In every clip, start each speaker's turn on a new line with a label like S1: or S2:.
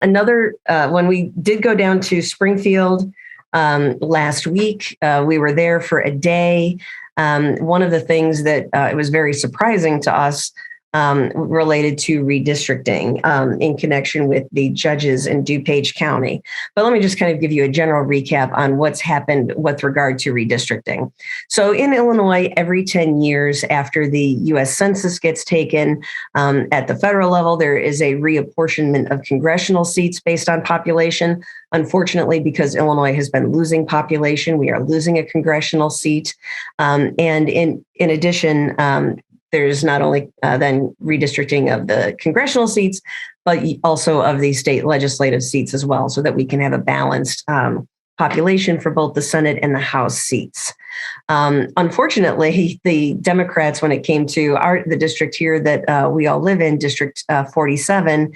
S1: When we did go down to Springfield last week, we were there for a day. One of the things that it was very surprising to us related to redistricting in connection with the judges in DuPage County. But let me just kind of give you a general recap on what's happened with regard to redistricting. So in Illinois, every 10 years after the U.S. Census gets taken at the federal level, there is a reapportionment of congressional seats based on population. Unfortunately, because Illinois has been losing population, we are losing a congressional seat. And in addition, there's not only then redistricting of the congressional seats, but also of the state legislative seats as well, so that we can have a balanced population for both the Senate and the House seats. Unfortunately, the Democrats, when it came to the district here that we all live in, District 47,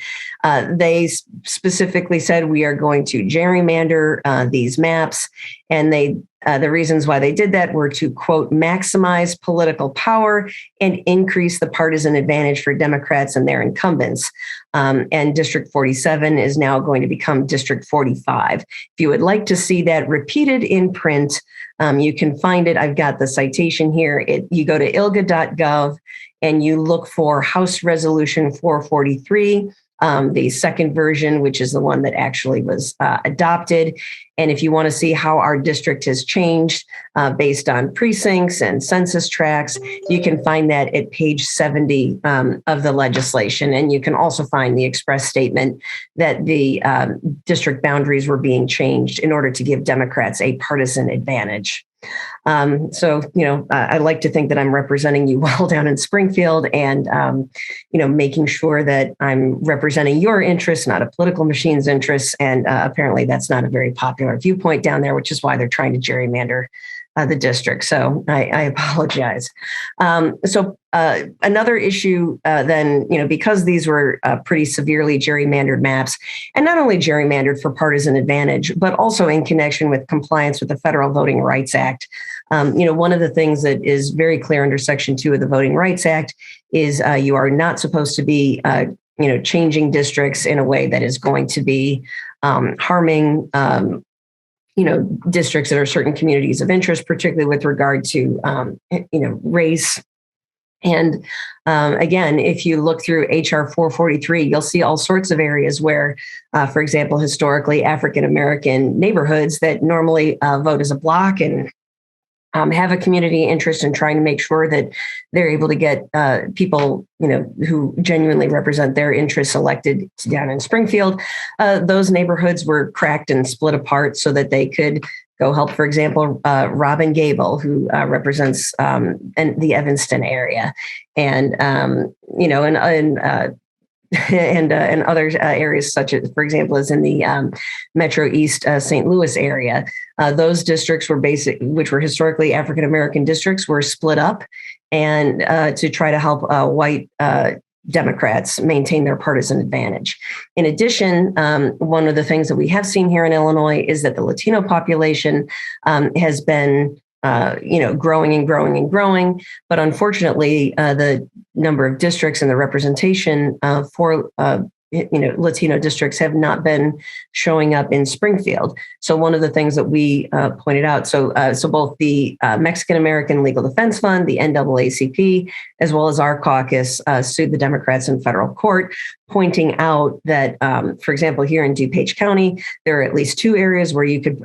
S1: they specifically said we are going to gerrymander these maps, and the reasons why they did that were to, quote, maximize political power and increase the partisan advantage for Democrats and their incumbents. And District 47 is now going to become District 45. If you would like to see that repeated in print, you can find it. I've got the citation here. You go to ilga.gov and you look for House Resolution 443. The second version, which is the one that actually was adopted. And if you want to see how our district has changed based on precincts and census tracts, you can find that at page 70 of the legislation. And you can also find the express statement that the district boundaries were being changed in order to give Democrats a partisan advantage. I like to think that I'm representing you well down in Springfield and, making sure that I'm representing your interests, not a political machine's interests. And apparently that's not a very popular viewpoint down there, which is why they're trying to gerrymander the district. So I apologize. Another issue then, because these were pretty severely gerrymandered maps, and not only gerrymandered for partisan advantage, but also in connection with compliance with the Federal Voting Rights Act. One of the things that is very clear under Section 2 of the Voting Rights Act is you are not supposed to be, changing districts in a way that is going to be harming districts that are certain communities of interest, particularly with regard to, race. And again, if you look through HR 443, you'll see all sorts of areas where, for example, historically African-American neighborhoods that normally vote as a block and have a community interest in trying to make sure that they're able to get people, who genuinely represent their interests elected down in Springfield. Those neighborhoods were cracked and split apart so that they could go help, for example, Robin Gable, who represents the Evanston area, and and other areas such as, for example, as in the Metro East St. Louis area. Those districts which were historically African-American districts, were split up and to try to help white Democrats maintain their partisan advantage. In addition, one of the things that we have seen here in Illinois is that the Latino population has been growing and growing and growing. But unfortunately, the number of districts and the representation for Latino districts have not been showing up in Springfield. So one of the things that we pointed out, so both the Mexican American Legal Defense Fund, the NAACP, as well as our caucus sued the Democrats in federal court, pointing out that, for example, here in DuPage County, there are at least two areas where you could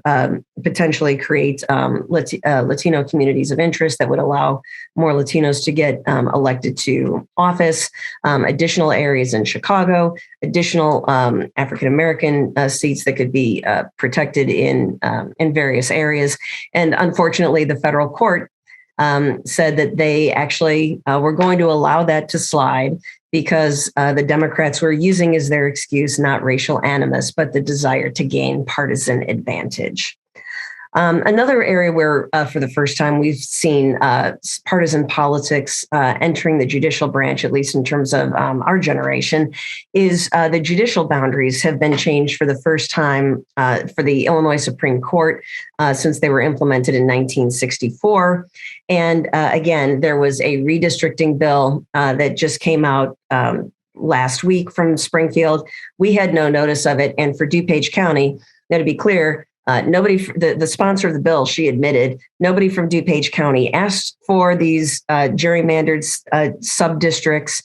S1: potentially create Latino communities of interest that would allow more Latinos to get elected to office. Additional areas in Chicago, additional African-American seats that could be protected in various areas. And unfortunately, the federal court said that they actually were going to allow that to slide because the Democrats were using as their excuse not racial animus, but the desire to gain partisan advantage. Another area where, for the first time, we've seen partisan politics entering the judicial branch, at least in terms of our generation, is the judicial boundaries have been changed for the first time for the Illinois Supreme Court since they were implemented in 1964. And again, there was a redistricting bill that just came out last week from Springfield. We had no notice of it. And for DuPage County, now to be clear, nobody, the sponsor of the bill, she admitted, nobody from DuPage County asked for these gerrymandered sub-districts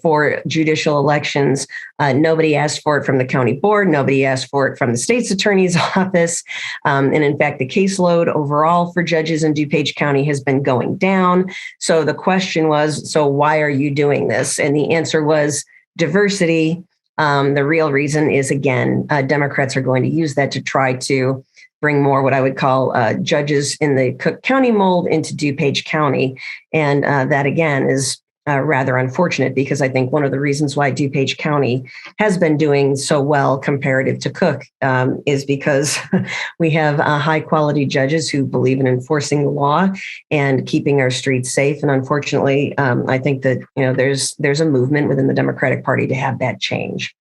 S1: for judicial elections. Nobody asked for it from the county board. Nobody asked for it from the state's attorney's office. And in fact, the caseload overall for judges in DuPage County has been going down. So the question was, so why are you doing this? And the answer was diversity. The real reason is, again, Democrats are going to use that to try to bring more what I would call judges in the Cook County mold into DuPage County. And that, again, is rather unfortunate, because I think one of the reasons why DuPage County has been doing so well comparative to Cook is because we have high quality judges who believe in enforcing the law and keeping our streets safe. And unfortunately, I think that there's a movement within the Democratic Party to have that change.